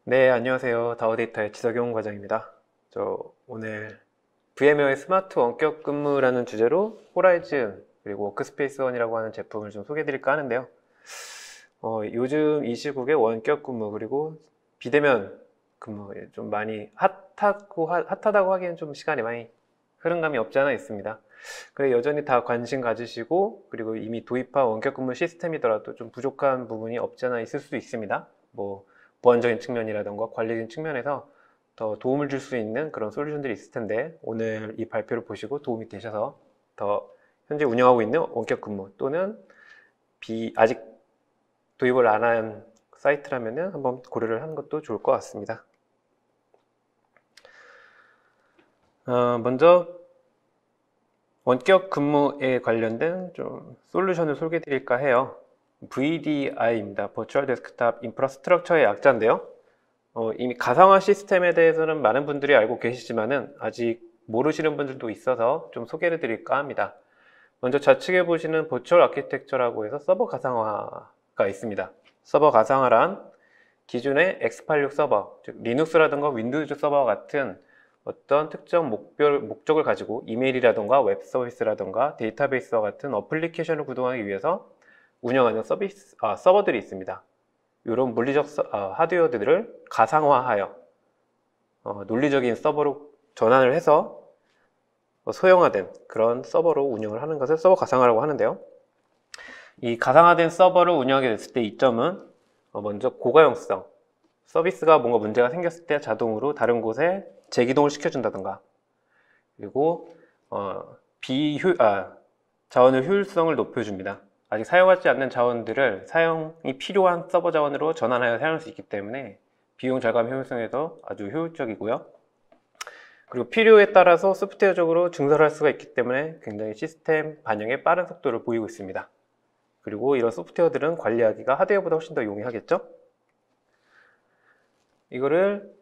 네, 안녕하세요. 다오데이터의 지석용 과장입니다. 오늘 VM웨어의 스마트 원격 근무라는 주제로 호라이즌 그리고 워크스페이스 원이라고 하는 제품을 좀 소개해 드릴까 하는데요. 요즘 이 시국에 원격 근무 그리고 비대면 근무에 좀 많이 핫하다고 하기엔 좀 시간이 많이 흐른 감이 없지 않아 있습니다. 그래 여전히 다 관심 가지시고 그리고 이미 도입한 원격 근무 시스템이더라도 좀 부족한 부분이 없지 않아 있을 수도 있습니다. 보안적인 측면이라던가 관리적인 측면에서 더 도움을 줄 수 있는 그런 솔루션들이 있을 텐데 오늘 이 발표를 보시고 도움이 되셔서 더 현재 운영하고 있는 원격 근무 또는 아직 도입을 안 한 사이트라면은 한번 고려를 하는 것도 좋을 것 같습니다. 먼저 원격 근무에 관련된 좀 솔루션을 소개해 드릴까 해요. VDI입니다. Virtual Desktop Infrastructure의 약자인데요. 이미 가상화 시스템에 대해서는 많은 분들이 알고 계시지만은 아직 모르시는 분들도 있어서 좀 소개를 드릴까 합니다. 먼저 좌측에 보시는 버추얼 아키텍처라고 해서 서버 가상화가 있습니다. 서버 가상화란 기존의 x86 서버, 즉 리눅스라든가 윈도우즈 서버와 같은 어떤 특정 목적을 가지고 이메일이라든가 웹 서비스라든가 데이터베이스와 같은 어플리케이션을 구동하기 위해서 운영하는 서버들이 있습니다. 이런 물리적 하드웨어들을 가상화하여 논리적인 서버로 전환을 해서 소형화된 그런 서버로 운영을 하는 것을 서버 가상화라고 하는데요. 이 가상화된 서버를 운영하게 됐을 때 이점은 먼저 고가용성, 서비스가 뭔가 문제가 생겼을 때 자동으로 다른 곳에 재기동을 시켜준다든가, 그리고 자원의 효율성을 높여줍니다. 아직 사용하지 않는 자원들을 사용이 필요한 서버 자원으로 전환하여 사용할 수 있기 때문에 비용 절감 효율성에서 아주 효율적이고요. 그리고 필요에 따라서 소프트웨어적으로 증설할 수가 있기 때문에 굉장히 시스템 반영에 빠른 속도를 보이고 있습니다. 그리고 이런 소프트웨어들은 관리하기가 하드웨어보다 훨씬 더 용이하겠죠? 이거를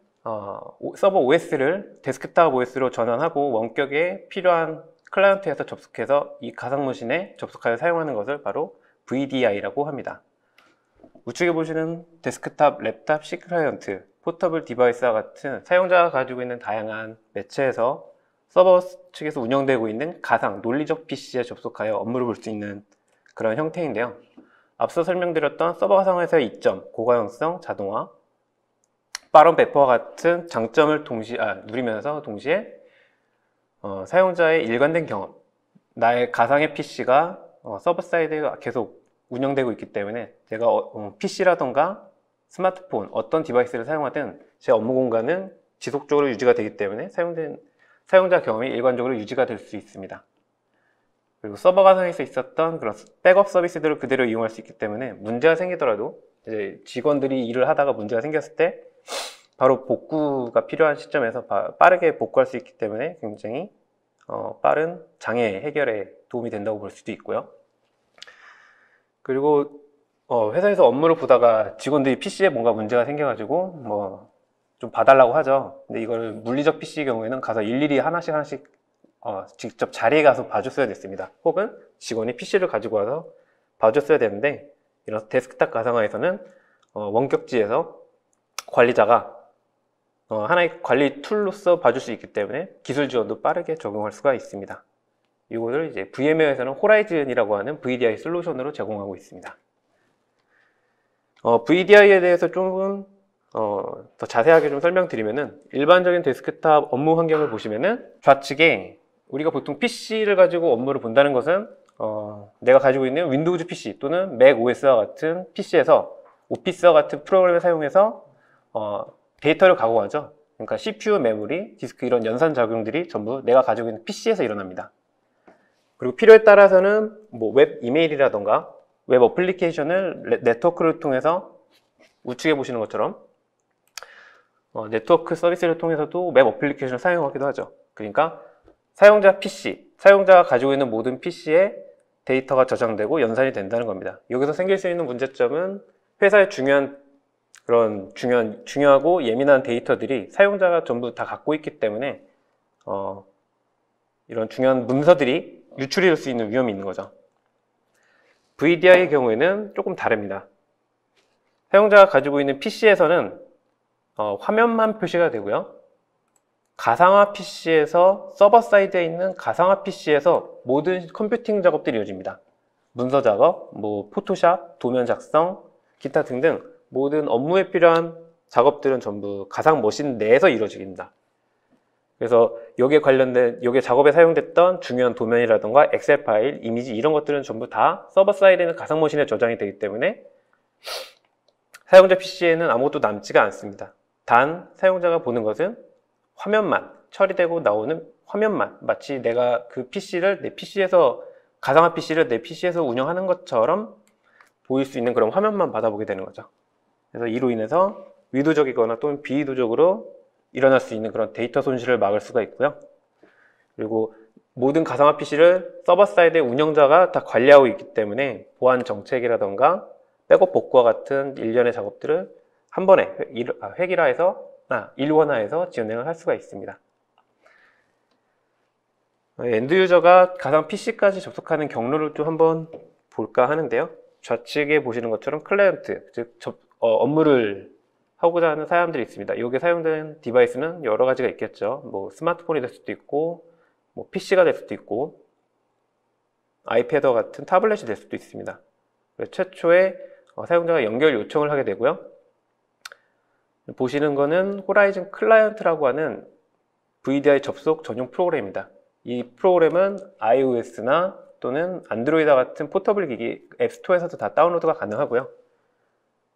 서버 OS를 데스크탑 OS로 전환하고 원격에 필요한 클라이언트에서 접속해서 이 가상머신에 접속하여 사용하는 것을 바로 VDI라고 합니다. 우측에 보시는 데스크탑, 랩탑, C 클라이언트, 포터블 디바이스와 같은 사용자가 가지고 있는 다양한 매체에서 서버 측에서 운영되고 있는 가상, 논리적 PC에 접속하여 업무를 볼 수 있는 그런 형태인데요. 앞서 설명드렸던 서버 가상화에서의 이점, 고가용성, 자동화, 빠른 배포와 같은 장점을 누리면서 동시에 사용자의 일관된 경험, 나의 가상의 PC가 서버 사이드에 계속 운영되고 있기 때문에 제가 PC라던가 스마트폰 어떤 디바이스를 사용하든 제 업무 공간은 지속적으로 유지가 되기 때문에 사용자 경험이 일관적으로 유지가 될 수 있습니다. 그리고 서버 가상에서 있었던 그런 백업 서비스들을 그대로 이용할 수 있기 때문에 문제가 생기더라도 이제 직원들이 일을 하다가 문제가 생겼을 때 바로 복구가 필요한 시점에서 빠르게 복구할 수 있기 때문에 굉장히 빠른 장애 해결에 도움이 된다고 볼 수도 있고요. 그리고 회사에서 업무를 보다가 직원들이 PC에 뭔가 문제가 생겨가지고 좀 봐달라고 하죠. 근데 이걸 물리적 PC의 경우에는 가서 일일이 하나씩 직접 자리에 가서 봐줬어야 됐습니다. 혹은 직원이 PC를 가지고 와서 봐줬어야 되는데 이런 데스크탑 가상화에서는 원격지에서 관리자가 하나의 관리 툴로서 봐줄 수 있기 때문에 기술 지원도 빠르게 적용할 수가 있습니다. 이거를 이제 VM웨어에서는 호라이즌이라고 하는 VDI 솔루션으로 제공하고 있습니다. VDI에 대해서 조금 더 자세하게 좀 설명드리면은 일반적인 데스크탑 업무 환경을 보시면은 좌측에 우리가 보통 PC를 가지고 업무를 본다는 것은 내가 가지고 있는 윈도우즈 PC 또는 맥 OS와 같은 PC에서 오피스와 같은 프로그램을 사용해서 데이터를 가공하죠. 그러니까 CPU, 메모리, 디스크 이런 연산 작용들이 전부 내가 가지고 있는 PC에서 일어납니다. 그리고 필요에 따라서는 웹 이메일이라던가 웹 어플리케이션을 네트워크를 통해서 우측에 보시는 것처럼 네트워크 서비스를 통해서도 웹 어플리케이션을 사용하기도 하죠. 그러니까 사용자 PC, 사용자가 가지고 있는 모든 PC에 데이터가 저장되고 연산이 된다는 겁니다. 여기서 생길 수 있는 문제점은 회사의 중요하고 예민한 데이터들이 사용자가 전부 다 갖고 있기 때문에 이런 중요한 문서들이 유출이 될 수 있는 위험이 있는 거죠. VDI의 경우에는 조금 다릅니다. 사용자가 가지고 있는 PC에서는 화면만 표시가 되고요. 가상화 PC에서 서버 사이드에 있는 가상화 PC에서 모든 컴퓨팅 작업들이 이루어집니다. 문서 작업, 포토샵, 도면 작성, 기타 등등 모든 업무에 필요한 작업들은 전부 가상 머신 내에서 이루어집니다. 그래서 여기에 관련된, 여기에 작업에 사용됐던 중요한 도면이라던가 엑셀 파일, 이미지 이런 것들은 전부 다 서버 사이드에 있는 가상 머신에 저장이 되기 때문에 사용자 PC에는 아무것도 남지가 않습니다. 단 사용자가 보는 것은 화면만, 처리되고 나오는 화면만, 마치 내가 그 PC를 내 PC에서, 가상화 PC를 내 PC에서 운영하는 것처럼 보일 수 있는 그런 화면만 받아보게 되는 거죠. 그래서 이로 인해서 의도적이거나 또는 비의도적으로 일어날 수 있는 그런 데이터 손실을 막을 수가 있고요. 그리고 모든 가상화 PC를 서버 사이드의 운영자가 다 관리하고 있기 때문에 보안 정책이라던가 백업 복구와 같은 일련의 작업들을 한 번에 일원화해서 진행을 할 수가 있습니다. 엔드 유저가 가상 PC까지 접속하는 경로를 좀 한번 볼까 하는데요. 좌측에 보시는 것처럼 클라이언트, 즉 업무를 하고자 하는 사람들이 있습니다. 여기에 사용되는 디바이스는 여러 가지가 있겠죠. 스마트폰이 될 수도 있고, PC가 될 수도 있고, 아이패드와 같은 타블렛이 될 수도 있습니다. 최초에 사용자가 연결 요청을 하게 되고요. 보시는 거는 호라이즌 클라이언트라고 하는 VDI 접속 전용 프로그램입니다. 이 프로그램은 iOS나 또는 안드로이드와 같은 포터블 기기 앱스토어에서도 다 다운로드가 가능하고요.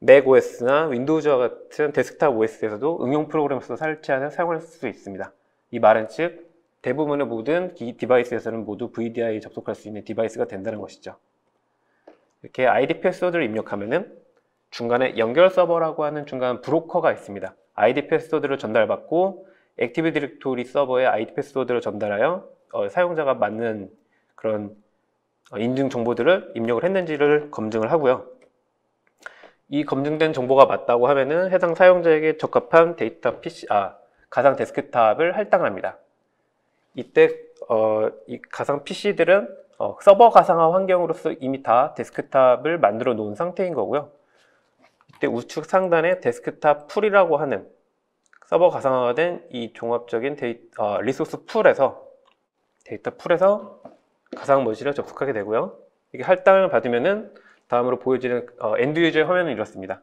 맥OS나 윈도우즈와 같은 데스크탑 OS에서도 응용 프로그램으로서 설치해서 사용할 수 있습니다. 이 말은 즉 대부분의 모든 기기 디바이스에서는 모두 VDI 접속할 수 있는 디바이스가 된다는 것이죠. 이렇게 ID 패스워드를 입력하면은 중간에 연결 서버라고 하는 중간 브로커가 있습니다. ID 패스워드를 전달받고 액티브 디렉토리 서버에 ID 패스워드를 전달하여 사용자가 맞는 그런 인증 정보들을 입력을 했는지를 검증을 하고요. 이 검증된 정보가 맞다고 하면은 해당 사용자에게 적합한 가상 데스크탑을 할당합니다. 이때 이 가상 PC들은 서버 가상화 환경으로서 이미 다 데스크탑을 만들어 놓은 상태인 거고요. 이때 우측 상단에 데스크탑 풀이라고 하는 서버 가상화가 된 이 종합적인 리소스 풀에서 데이터 풀에서 가상 머신을 접속하게 되고요. 이게 할당을 받으면은 다음으로 보여지는 엔드 유저의 화면은 이렇습니다.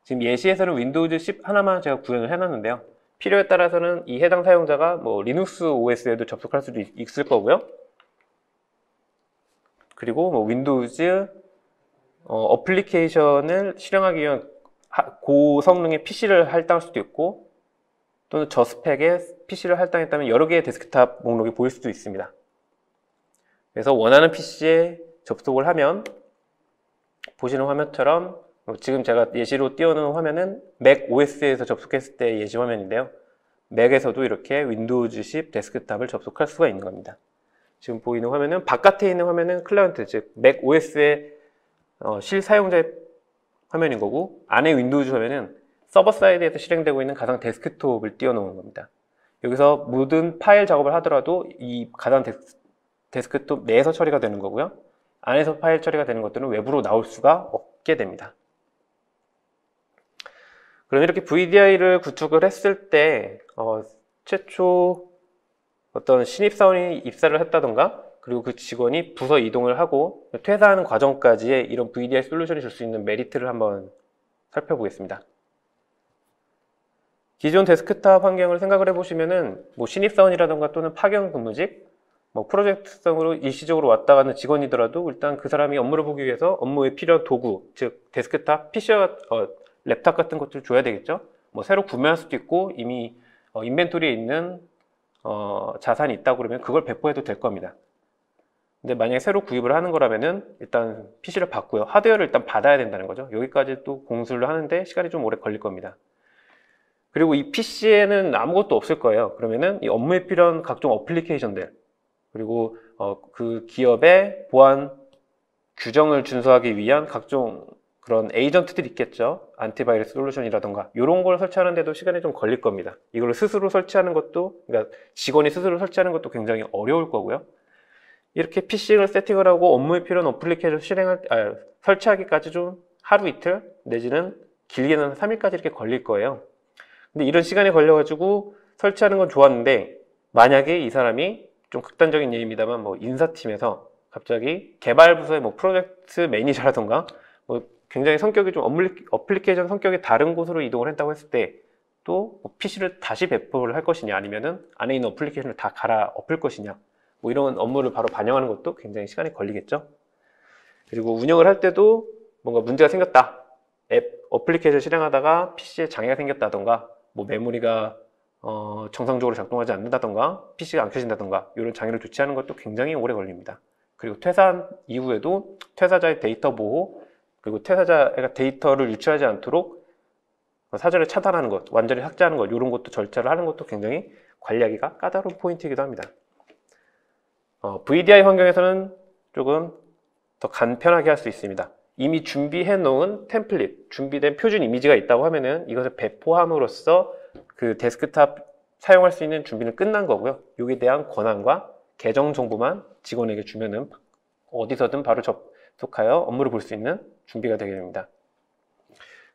지금 예시에서는 윈도우즈 10 하나만 제가 구현을 해놨는데요. 필요에 따라서는 이 해당 사용자가 리눅스 OS에도 접속할 수도 있을 거고요. 그리고 윈도우즈 어플리케이션을 실행하기 위한 고성능의 PC를 할당할 수도 있고, 또는 저스펙의 PC를 할당했다면 여러 개의 데스크탑 목록이 보일 수도 있습니다. 그래서 원하는 PC에 접속을 하면 보시는 화면처럼 지금 제가 예시로 띄워놓은 화면은 맥 OS에서 접속했을 때 예시 화면인데요. 맥에서도 이렇게 윈도우즈 10 데스크탑을 접속할 수가 있는 겁니다. 지금 보이는 화면은 바깥에 있는 화면은 클라이언트, 즉 맥 OS의 실사용자의 화면인 거고, 안에 윈도우즈 화면은 서버 사이드에서 실행되고 있는 가상 데스크톱을 띄워놓은 겁니다. 여기서 모든 파일 작업을 하더라도 이 가상 데스크톱 내에서 처리가 되는 거고요. 안에서 파일 처리가 되는 것들은 외부로 나올 수가 없게 됩니다. 그럼 이렇게 VDI를 구축을 했을 때 최초 어떤 신입사원이 입사를 했다던가, 그리고 그 직원이 부서 이동을 하고 퇴사하는 과정까지의 이런 VDI 솔루션이 줄 수 있는 메리트를 한번 살펴보겠습니다. 기존 데스크탑 환경을 생각을 해보시면은 신입사원이라던가 또는 파견 근무직, 프로젝트성으로 일시적으로 왔다 가는 직원이더라도 일단 그 사람이 업무를 보기 위해서 업무에 필요한 도구, 즉 데스크탑, PC와 랩탑 같은 것들을 줘야 되겠죠. 새로 구매할 수도 있고 이미 인벤토리에 있는 자산이 있다고 그러면 그걸 배포해도 될 겁니다. 근데 만약에 새로 구입을 하는 거라면은 일단 PC를 받고요. 하드웨어를 일단 받아야 된다는 거죠. 여기까지 또 공수를 하는데 시간이 좀 오래 걸릴 겁니다. 그리고 이 PC에는 아무것도 없을 거예요. 그러면은 이 업무에 필요한 각종 어플리케이션들, 그리고 그 기업의 보안 규정을 준수하기 위한 각종 그런 에이전트들이 있겠죠. 안티바이러스 솔루션이라던가 이런 걸 설치하는데도 시간이 좀 걸릴 겁니다. 이걸 스스로 설치하는 것도, 그러니까 직원이 스스로 설치하는 것도 굉장히 어려울 거고요. 이렇게 PC를 세팅을 하고 업무에 필요한 어플리케이션 설치하기까지 좀 하루 이틀 내지는 길게는 3일까지 이렇게 걸릴 거예요. 근데 이런 시간이 걸려가지고 설치하는 건 좋았는데, 만약에 이 사람이 좀 극단적인 예입니다만 뭐 인사팀에서 갑자기 개발 부서의 뭐 프로젝트 매니저라던가 뭐 굉장히 성격이 좀 어플리케이션 성격이 다른 곳으로 이동을 했다고 했을 때 또 뭐 PC를 다시 배포를 할 것이냐, 아니면은 안에 있는 어플리케이션을 다 갈아 엎을 것이냐, 뭐 이런 업무를 바로 반영하는 것도 굉장히 시간이 걸리겠죠. 그리고 운영을 할 때도 뭔가 문제가 생겼다, 어플리케이션 실행하다가 PC에 장애가 생겼다던가, 뭐 메모리가 정상적으로 작동하지 않는다던가, PC가 안 켜진다던가, 이런 장애를 조치하는 것도 굉장히 오래 걸립니다. 그리고 퇴사한 이후에도 퇴사자의 데이터 보호, 그리고 퇴사자가 데이터를 유출하지 않도록 사전에 차단하는 것, 완전히 삭제하는 것, 이런 것도 절차를 하는 것도 굉장히 관리하기가 까다로운 포인트이기도 합니다. VDI 환경에서는 조금 더 간편하게 할 수 있습니다. 이미 준비해 놓은 템플릿, 준비된 표준 이미지가 있다고 하면은 이것을 배포함으로써 그 데스크탑 사용할 수 있는 준비는 끝난 거고요. 여기에 대한 권한과 계정 정보만 직원에게 주면은 어디서든 바로 접속하여 업무를 볼 수 있는 준비가 되게 됩니다.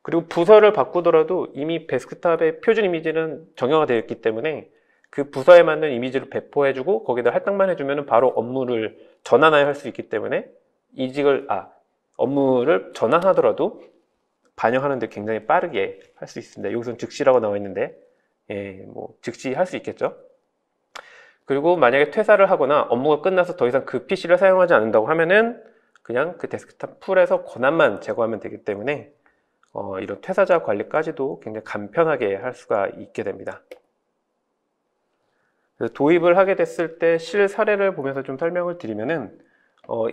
그리고 부서를 바꾸더라도 이미 데스크탑의 표준 이미지는 정형화 되어 있기 때문에 그 부서에 맞는 이미지를 배포해주고 거기다 할당만 해주면 바로 업무를 전환할 수 있기 때문에 업무를 전환하더라도 반영하는데 굉장히 빠르게 할 수 있습니다. 여기서는 즉시라고 나와 있는데, 뭐 즉시 할 수 있겠죠. 그리고 만약에 퇴사를 하거나 업무가 끝나서 더 이상 그 PC를 사용하지 않는다고 하면은 그냥 그 데스크탑 풀에서 권한만 제거하면 되기 때문에 이런 퇴사자 관리까지도 굉장히 간편하게 할 수가 있게 됩니다. 그래서 도입을 하게 됐을 때 실 사례를 보면서 좀 설명을 드리면은,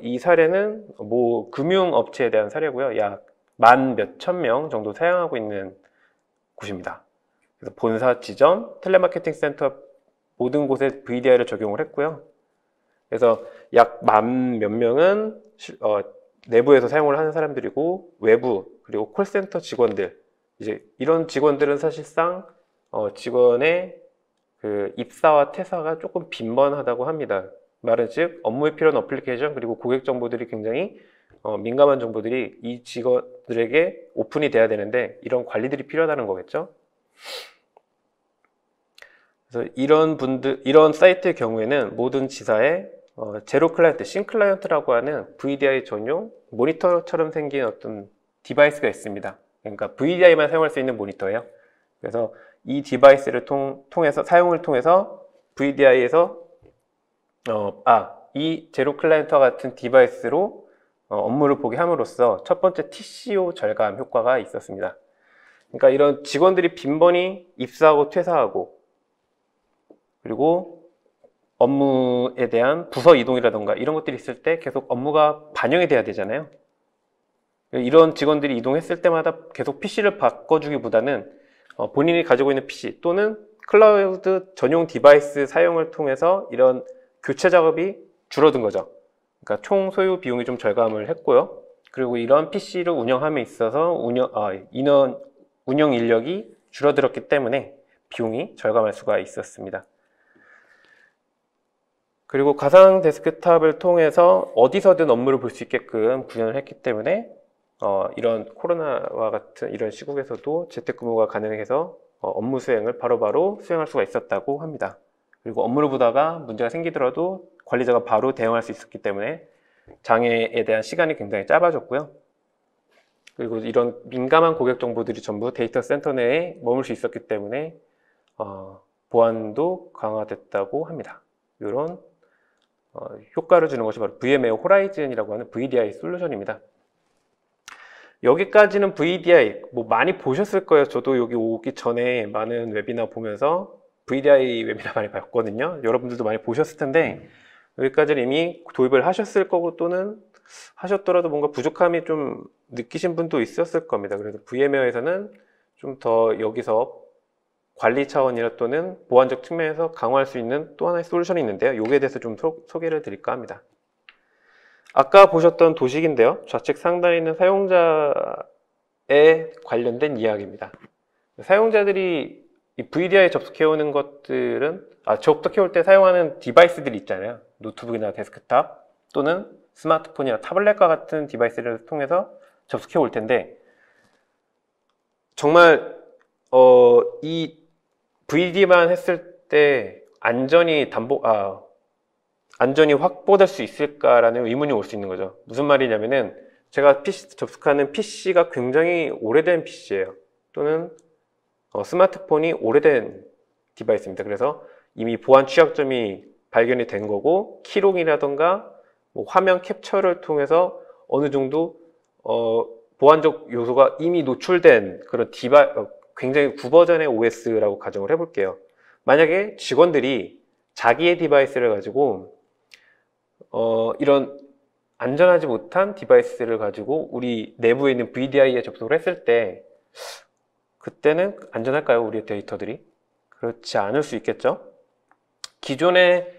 이 사례는 뭐 금융업체에 대한 사례고요. 약 만 몇천 명 정도 사용하고 있는 곳입니다. 그래서 본사, 지점, 텔레마케팅 센터 모든 곳에 VDI를 적용을 했고요. 그래서 약 만 몇 명은 내부에서 사용을 하는 사람들이고, 외부 그리고 콜센터 직원들, 이제 이런 직원들은 사실상 직원의 그 입사와 퇴사가 조금 빈번하다고 합니다. 말은 즉 업무에 필요한 어플리케이션 그리고 고객 정보들이 굉장히 민감한 정보들이 이 직원들에게 오픈이 돼야 되는데 이런 관리들이 필요하다는 거겠죠. 그래서 이런 사이트의 경우에는 모든 지사에 제로 클라이언트, 신 클라이언트라고 하는 VDI 전용 모니터처럼 생긴 어떤 디바이스가 있습니다. 그러니까 VDI만 사용할 수 있는 모니터예요. 그래서 이 디바이스를 사용을 통해서 VDI에서 이 제로 클라이언트와 같은 디바이스로 업무를 보게 함으로써 첫 번째 TCO 절감 효과가 있었습니다. 그러니까 이런 직원들이 빈번히 입사하고 퇴사하고, 그리고 업무에 대한 부서 이동이라던가 이런 것들이 있을 때 계속 업무가 반영이 돼야 되잖아요. 이런 직원들이 이동했을 때마다 계속 PC를 바꿔주기보다는 본인이 가지고 있는 PC 또는 클라우드 전용 디바이스 사용을 통해서 이런 교체 작업이 줄어든 거죠. 그러니까 총 소요 비용이 좀 절감을 했고요. 그리고 이런 PC를 운영함에 있어서 운영 인력이 줄어들었기 때문에 비용이 절감할 수가 있었습니다. 그리고 가상 데스크탑을 통해서 어디서든 업무를 볼 수 있게끔 구현을 했기 때문에 이런 코로나와 같은 이런 시국에서도 재택근무가 가능해서 업무 수행을 바로바로 수행할 수가 있었다고 합니다. 그리고 업무를 보다가 문제가 생기더라도 관리자가 바로 대응할 수 있었기 때문에 장애에 대한 시간이 굉장히 짧아졌고요. 그리고 이런 민감한 고객 정보들이 전부 데이터 센터 내에 머물 수 있었기 때문에 보안도 강화됐다고 합니다. 이런 효과를 주는 것이 바로 VM웨어 호라이즌이라고 하는 VDI 솔루션입니다. 여기까지는 VDI 뭐 많이 보셨을 거예요. 저도 여기 오기 전에 많은 웨비나 보면서 VDI 웨비나 많이 봤거든요. 여러분들도 많이 보셨을 텐데 여기까지는 이미 도입을 하셨을 거고 또는 하셨더라도 뭔가 부족함이 좀 느끼신 분도 있었을 겁니다. 그래서 VM웨어에서는 좀 더 여기서 관리 차원이나 또는 보안적 측면에서 강화할 수 있는 또 하나의 솔루션이 있는데요. 여기에 대해서 좀 소개를 드릴까 합니다. 아까 보셨던 도식인데요. 좌측 상단에 있는 사용자에 관련된 이야기입니다. 사용자들이 이 VDI에 접속해오는 것들은 접속해올 때 사용하는 디바이스들이 있잖아요. 노트북이나 데스크탑 또는 스마트폰이나 타블렛과 같은 디바이스를 통해서 접속해 올 텐데 정말 이 VD만 했을 때 안전이 확보될 수 있을까라는 의문이 올 수 있는 거죠. 무슨 말이냐면은 제가 접속하는 PC가 굉장히 오래된 PC예요. 또는 스마트폰이 오래된 디바이스입니다. 그래서 이미 보안 취약점이 발견이 된 거고, 키롱이라던가 뭐 화면 캡처를 통해서 어느 정도 보안적 요소가 이미 노출된 그런 굉장히 구버전의 OS라고 가정을 해볼게요. 만약에 직원들이 자기의 디바이스를 가지고 이런 안전하지 못한 디바이스를 가지고 우리 내부에 있는 VDI에 접속을 했을 때 그때는 안전할까요? 우리의 데이터들이? 그렇지 않을 수 있겠죠? 기존에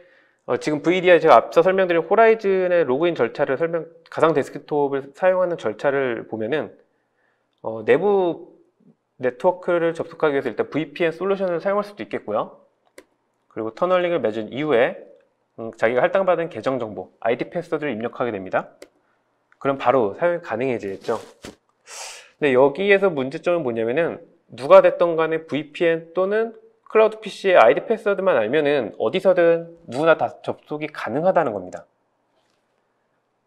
지금 VDI 제가 앞서 설명드린 호라이즌의 로그인 절차를 가상 데스크톱을 사용하는 절차를 보면은 내부 네트워크를 접속하기 위해서 일단 VPN 솔루션을 사용할 수도 있겠고요. 그리고 터널링을 맺은 이후에 자기가 할당받은 계정 정보, ID 패스워드를 입력하게 됩니다. 그럼 바로 사용이 가능해지겠죠. 근데 여기에서 문제점은 뭐냐면은 누가 됐던 간에 VPN 또는 클라우드 PC의 ID 패스워드만 알면은 어디서든 누구나 다 접속이 가능하다는 겁니다.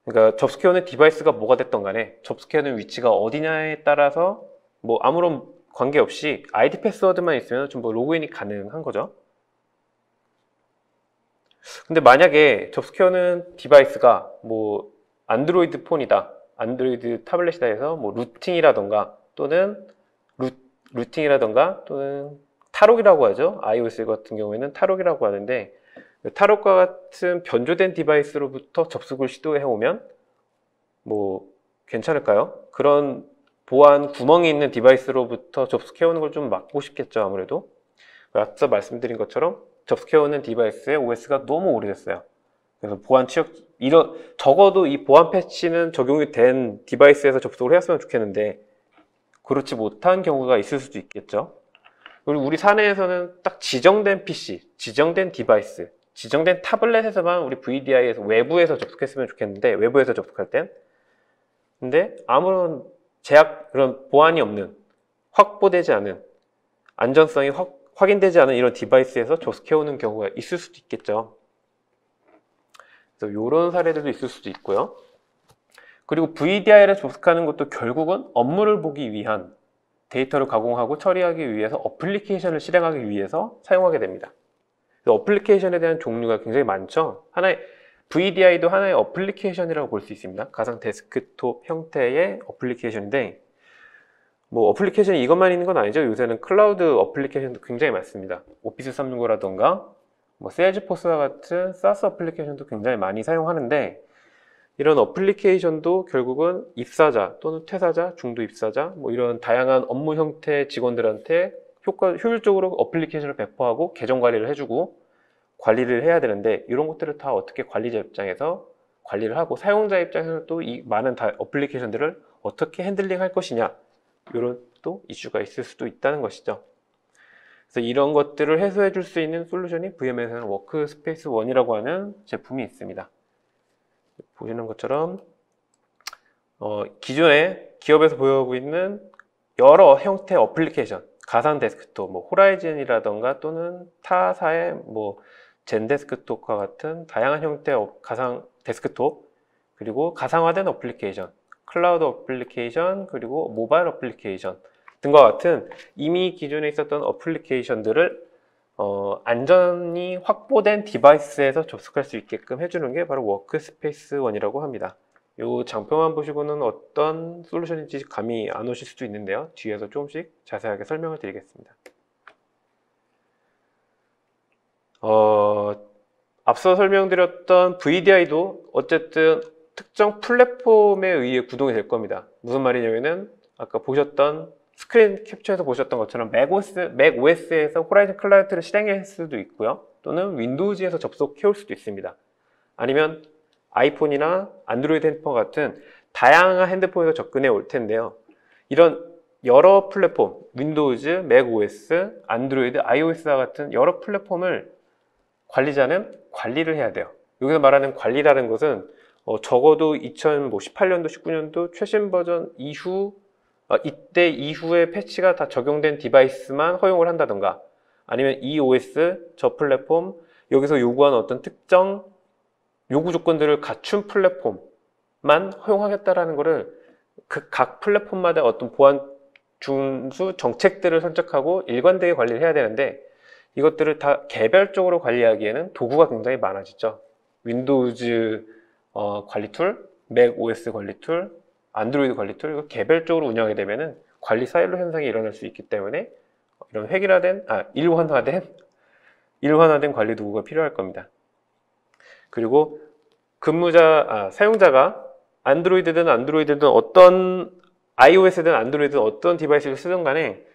그러니까 접속해오는 디바이스가 뭐가 됐던 간에 접속해오는 위치가 어디냐에 따라서 뭐 아무런 관계없이 ID 패스워드만 있으면 전부 로그인이 가능한 거죠. 근데 만약에 접속해오는 디바이스가 뭐 안드로이드 폰이다, 안드로이드 타블렛이다 해서 뭐 루팅이라던가 또는 탈옥이라고 하죠. iOS 같은 경우에는 탈옥이라고 하는데 탈옥과 같은 변조된 디바이스로부터 접속을 시도해 오면 뭐 괜찮을까요? 그런 보안 구멍이 있는 디바이스로부터 접속해 오는 걸 좀 막고 싶겠죠, 아무래도. 앞서 말씀드린 것처럼 접속해 오는 디바이스의 OS가 너무 오래됐어요. 그래서 적어도 이 보안 패치는 적용이 된 디바이스에서 접속을 해왔으면 좋겠는데 그렇지 못한 경우가 있을 수도 있겠죠. 그리고 우리 사내에서는 딱 지정된 PC, 지정된 디바이스, 지정된 타블렛에서만 우리 VDI에서 외부에서 접속했으면 좋겠는데, 외부에서 접속할 땐. 근데 아무런 그런 보안이 없는, 확보되지 않은, 안전성이 확인되지 않은 이런 디바이스에서 접속해오는 경우가 있을 수도 있겠죠. 그래서 이런 사례들도 있을 수도 있고요. 그리고 VDI를 접속하는 것도 결국은 업무를 보기 위한 데이터를 가공하고 처리하기 위해서 어플리케이션을 실행하기 위해서 사용하게 됩니다. 어플리케이션에 대한 종류가 굉장히 많죠. VDI도 하나의 어플리케이션이라고 볼 수 있습니다. 가상 데스크톱 형태의 어플리케이션인데 뭐 어플리케이션이 이것만 있는 건 아니죠. 요새는 클라우드 어플리케이션도 굉장히 많습니다. 오피스 365라던가 뭐 세일즈포스와 같은 SaaS 어플리케이션도 굉장히 많이 사용하는데 이런 어플리케이션도 결국은 입사자 또는 퇴사자, 중도 입사자 뭐 이런 다양한 업무 형태의 직원들한테 효율적으로 어플리케이션을 배포하고 계정 관리를 해주고 관리를 해야 되는데 이런 것들을 다 어떻게 관리자 입장에서 관리를 하고 사용자 입장에서 또 이 많은 어플리케이션들을 어떻게 핸들링 할 것이냐 이런 또 이슈가 있을 수도 있다는 것이죠. 그래서 이런 것들을 해소해 줄 수 있는 솔루션이 VM에서는 워크스페이스 원이라고 하는 제품이 있습니다. 보시는 것처럼 기존에 기업에서 보유하고 있는 여러 형태의 어플리케이션, 가상 데스크톱, 뭐 호라이즌이라던가 또는 타사의 뭐 젠데스크톱과 같은 다양한 형태의 가상 데스크톱, 그리고 가상화된 어플리케이션, 클라우드 어플리케이션, 그리고 모바일 어플리케이션 등과 같은 이미 기존에 있었던 어플리케이션들을 안전이 확보된 디바이스에서 접속할 수 있게끔 해주는 게 바로 워크스페이스 원이라고 합니다. 이 장표만 보시고는 어떤 솔루션인지 감이 안 오실 수도 있는데요. 뒤에서 조금씩 자세하게 설명을 드리겠습니다. 앞서 설명드렸던 VDI도 어쨌든 특정 플랫폼에 의해 구동이 될 겁니다. 무슨 말이냐면은 아까 보셨던 스크린 캡처에서 보셨던 것처럼 맥OS에서 호라이즌 클라이언트를 실행할 수도 있고요. 또는 윈도우즈에서 접속해 올 수도 있습니다. 아니면 아이폰이나 안드로이드 핸드폰 같은 다양한 핸드폰에서 접근해 올 텐데요. 이런 여러 플랫폼, 윈도우즈, 맥OS, 안드로이드, iOS와 같은 여러 플랫폼을 관리자는 관리를 해야 돼요. 여기서 말하는 관리라는 것은 적어도 2018년도, 19년도 최신 버전 이후 이때 이후에 패치가 다 적용된 디바이스만 허용을 한다던가, 아니면 이 OS, 저 플랫폼, 여기서 요구하는 어떤 특정 요구 조건들을 갖춘 플랫폼만 허용하겠다라는 거를 그 각 플랫폼마다 어떤 보안 준수 정책들을 선택하고 일관되게 관리를 해야 되는데, 이것들을 다 개별적으로 관리하기에는 도구가 굉장히 많아지죠. 윈도우즈 관리 툴, 맥 OS 관리 툴, 안드로이드 관리 툴, 이거 개별적으로 운영하게 되면은 관리 사일로 현상이 일어날 수 있기 때문에 이런 일환화된 관리 도구가 필요할 겁니다. 그리고 사용자가 안드로이드든 어떤 iOS든 안드로이드든 어떤 디바이스를 쓰든 간에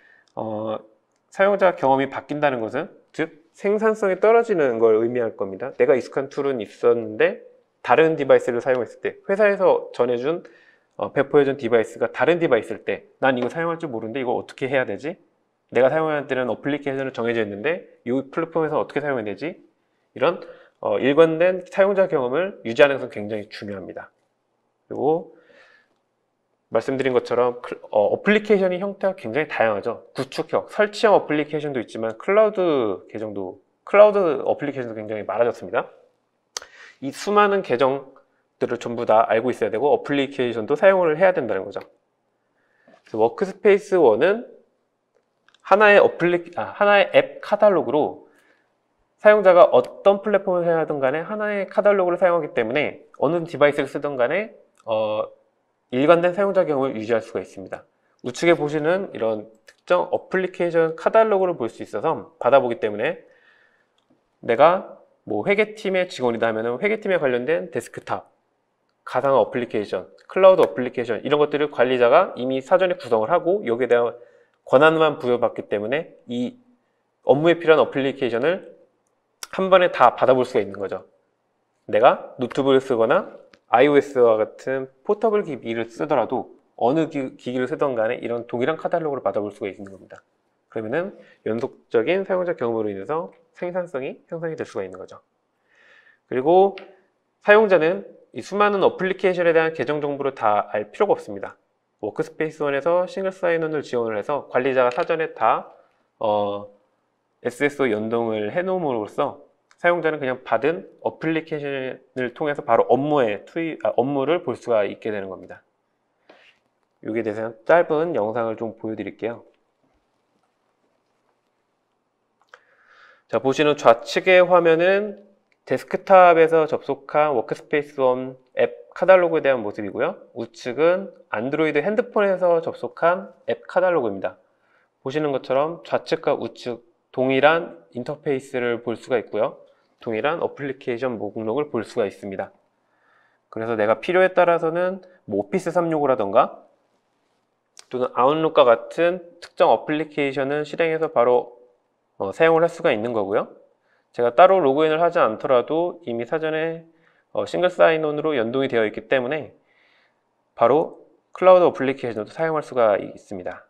사용자 경험이 바뀐다는 것은, 즉 생산성이 떨어지는 걸 의미할 겁니다. 내가 익숙한 툴은 있었는데 다른 디바이스를 사용했을 때, 회사에서 배포해준 디바이스가 다른 디바이스일 때, 난 이거 사용할 줄 모르는데 이거 어떻게 해야 되지? 내가 사용해야 되는 어플리케이션을 정해져 있는데 이 플랫폼에서 어떻게 사용해야 되지? 이런 일관된 사용자 경험을 유지하는 것은 굉장히 중요합니다. 그리고 말씀드린 것처럼 어플리케이션의 형태가 굉장히 다양하죠. 구축형, 설치형 어플리케이션도 있지만 클라우드 어플리케이션도 굉장히 많아졌습니다. 이 수많은 계정들을 전부 다 알고 있어야 되고 어플리케이션도 사용을 해야 된다는 거죠. 그래서 워크스페이스 1은 하나의 앱 카탈로그로 사용자가 어떤 플랫폼을 사용하든 간에 하나의 카탈로그를 사용하기 때문에 어느 디바이스를 쓰든 간에 일관된 사용자 경험을 유지할 수가 있습니다. 우측에 보시는 이런 특정 어플리케이션 카탈로그를 볼 수 있어서 받아보기 때문에, 내가 회계팀의 직원이다 하면 회계팀에 관련된 데스크탑, 가상 어플리케이션, 클라우드 어플리케이션, 이런 것들을 관리자가 이미 사전에 구성을 하고 여기에 대한 권한만 부여받기 때문에 이 업무에 필요한 어플리케이션을 한 번에 다 받아볼 수가 있는 거죠. 내가 노트북을 쓰거나 iOS와 같은 포터블 기기를 쓰더라도 어느 기기를 쓰던 간에 이런 동일한 카탈로그를 받아볼 수가 있는 겁니다. 그러면은 연속적인 사용자 경험으로 인해서 생산성이 형성이 될 수가 있는 거죠. 그리고 사용자는 이 수많은 어플리케이션에 대한 계정 정보를 다 알 필요가 없습니다. 워크스페이스 1에서 싱글 사인온을 지원을 해서 관리자가 사전에 다 SSO 연동을 해놓음으로써 사용자는 그냥 받은 어플리케이션을 통해서 바로 업무를 볼 수가 있게 되는 겁니다. 여기에 대해서 짧은 영상을 좀 보여드릴게요. 자, 보시는 좌측의 화면은 데스크탑에서 접속한 워크스페이스 1 앱 카탈로그에 대한 모습이고요. 우측은 안드로이드 핸드폰에서 접속한 앱 카탈로그입니다. 보시는 것처럼 좌측과 우측 동일한 인터페이스를 볼 수가 있고요. 동일한 어플리케이션 목록을 볼 수가 있습니다. 그래서 내가 필요에 따라서는 오피스 365라던가 또는 아웃룩과 같은 특정 어플리케이션을 실행해서 바로 사용을 할 수가 있는 거고요. 제가 따로 로그인을 하지 않더라도 이미 사전에 싱글 사인온으로 연동이 되어 있기 때문에 바로 클라우드 어플리케이션도 사용할 수가 있습니다.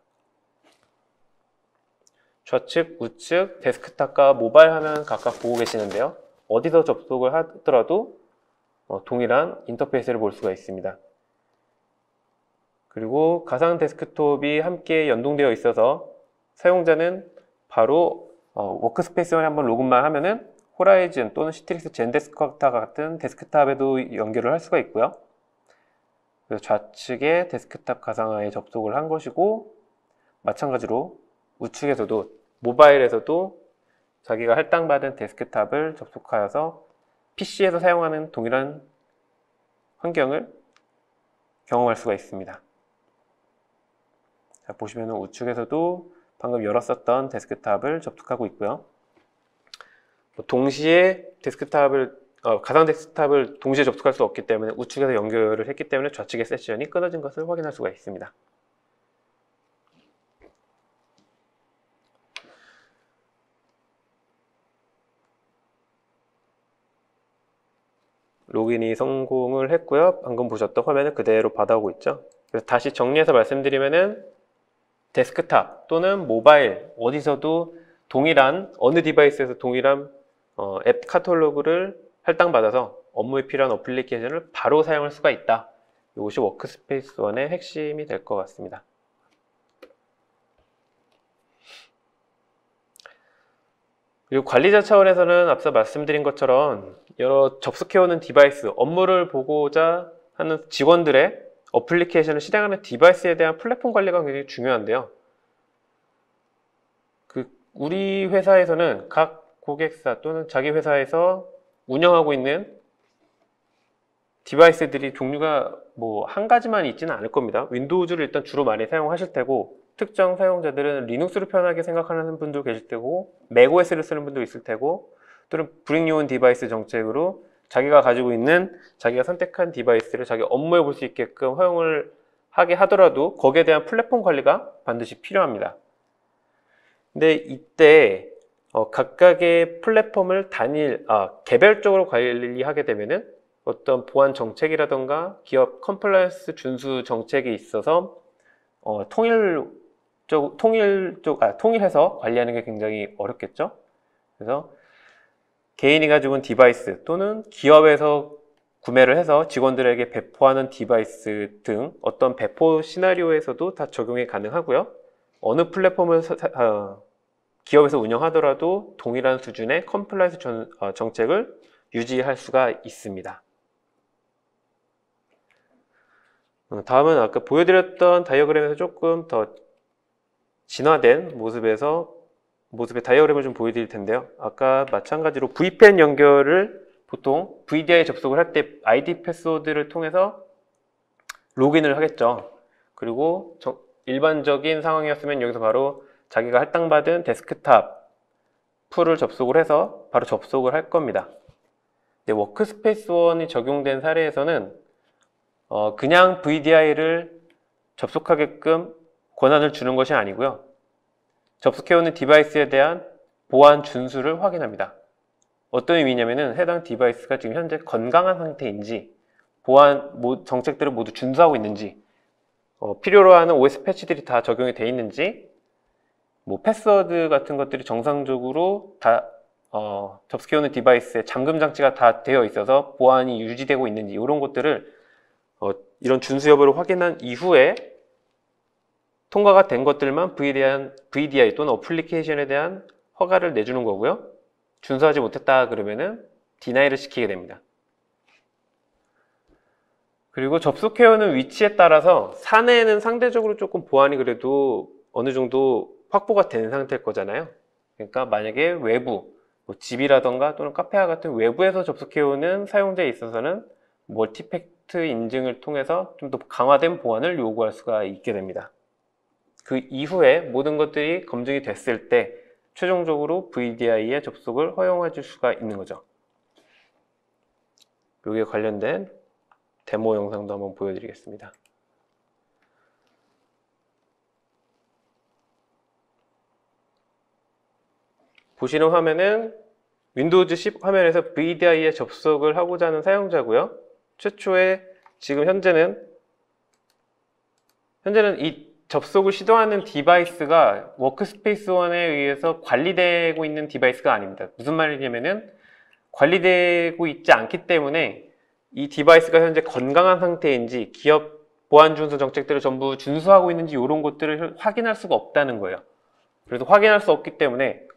좌측, 우측, 데스크탑과 모바일 화면 각각 보고 계시는데요. 어디서 접속을 하더라도 동일한 인터페이스를 볼 수가 있습니다. 그리고 가상 데스크톱이 함께 연동되어 있어서 사용자는 바로 워크스페이스에 한번 로그인만 하면은 호라이즌 또는 시트릭스 젠데스크탑 같은 데스크탑에도 연결을 할 수가 있고요. 그래서 좌측에 데스크탑 가상화에 접속을 한 것이고, 마찬가지로 우측에서도 모바일에서도 자기가 할당받은 데스크탑을 접속하여서 PC에서 사용하는 동일한 환경을 경험할 수가 있습니다. 자, 보시면 우측에서도 방금 열었었던 데스크탑을 접속하고 있고요. 동시에 가상 데스크탑을 동시에 접속할 수 없기 때문에 우측에서 연결을 했기 때문에 좌측의 세션이 끊어진 것을 확인할 수가 있습니다. 로그인이 성공을 했고요. 방금 보셨던 화면을 그대로 받아오고 있죠. 그래서 다시 정리해서 말씀드리면은 데스크탑 또는 모바일 어디서도 어느 디바이스에서 동일한 앱 카탈로그를 할당받아서 업무에 필요한 어플리케이션을 바로 사용할 수가 있다. 이것이 워크스페이스 1의 핵심이 될 것 같습니다. 그리고 관리자 차원에서는 앞서 말씀드린 것처럼 여러 접속해오는 디바이스, 업무를 보고자 하는 직원들의 어플리케이션을 실행하는 디바이스에 대한 플랫폼 관리가 굉장히 중요한데요. 우리 회사에서는 각 고객사 또는 자기 회사에서 운영하고 있는 디바이스들이 종류가 뭐 한 가지만 있지는 않을 겁니다. 윈도우즈를 일단 주로 많이 사용하실 테고, 특정 사용자들은 리눅스를 편하게 생각하는 분도 계실 테고, 맥OS를 쓰는 분도 있을 테고, 또는 Bring Your Own 디바이스 정책으로 자기가 가지고 있는 자기가 선택한 디바이스를 자기 업무에 볼 수 있게끔 허용을 하게 하더라도 거기에 대한 플랫폼 관리가 반드시 필요합니다. 근데 이때 각각의 플랫폼을 개별적으로 관리하게 되면은 어떤 보안 정책이라던가 기업 컴플라이언스 준수 정책에 있어서 통일해서 관리하는 게 굉장히 어렵겠죠. 그래서 개인이 가지고 있는 디바이스 또는 기업에서 구매를 해서 직원들에게 배포하는 디바이스 등 어떤 배포 시나리오에서도 다 적용이 가능하고요. 어느 플랫폼을 기업에서 운영하더라도 동일한 수준의 컴플라이언스 정책을 유지할 수가 있습니다. 다음은 아까 보여드렸던 다이어그램에서 조금 더 진화된 모습의 다이어그램을 좀 보여드릴 텐데요. 아까 마찬가지로 VPN 연결을 보통 VDI에 접속을 할 때 ID 패스워드를 통해서 로그인을 하겠죠. 그리고 일반적인 상황이었으면 여기서 바로 자기가 할당받은 데스크탑 풀을 접속을 해서 바로 접속을 할 겁니다. 근데 워크스페이스1이 적용된 사례에서는 그냥 VDI를 접속하게끔 권한을 주는 것이 아니고요. 접속해오는 디바이스에 대한 보안 준수를 확인합니다. 어떤 의미냐면은 해당 디바이스가 지금 현재 건강한 상태인지, 보안 정책들을 모두 준수하고 있는지, 필요로 하는 OS 패치들이 다 적용이 되어 있는지, 패스워드 같은 것들이 정상적으로 다 접속해오는 디바이스에 잠금 장치가 다 되어 있어서 보안이 유지되고 있는지, 이런 것들을 이런 준수 여부를 확인한 이후에 통과가 된 것들만 VDI 또는 어플리케이션에 대한 허가를 내주는 거고요. 준수하지 못했다 그러면은 디나이를 시키게 됩니다. 그리고 접속해오는 위치에 따라서 사내에는 상대적으로 조금 보안이 그래도 어느 정도 확보가 된 상태일 거잖아요. 그러니까 만약에 외부, 집이라던가 또는 카페와 같은 외부에서 접속해오는 사용자에 있어서는 멀티팩트 인증을 통해서 좀 더 강화된 보안을 요구할 수가 있게 됩니다. 그 이후에 모든 것들이 검증이 됐을 때 최종적으로 VDI에 접속을 허용해 줄 수가 있는 거죠. 여기에 관련된 데모 영상도 한번 보여드리겠습니다. 보시는 화면은 윈도우즈 10 화면에서 VDI에 접속을 하고자 하는 사용자고요. 최초에 지금 현재는 이 접속을 시도하는 디바이스가 워크스페이스1에 의해서 관리되고 있는 디바이스가 아닙니다. 무슨 말이냐면은 관리되고 있지 않기 때문에 이 디바이스가 현재 건강한 상태인지 기업 보안 준수 정책들을 전부 준수하고 있는지 이런 것들을 확인할 수가 없다는 거예요. 그래서 확인할 수 없기 때문에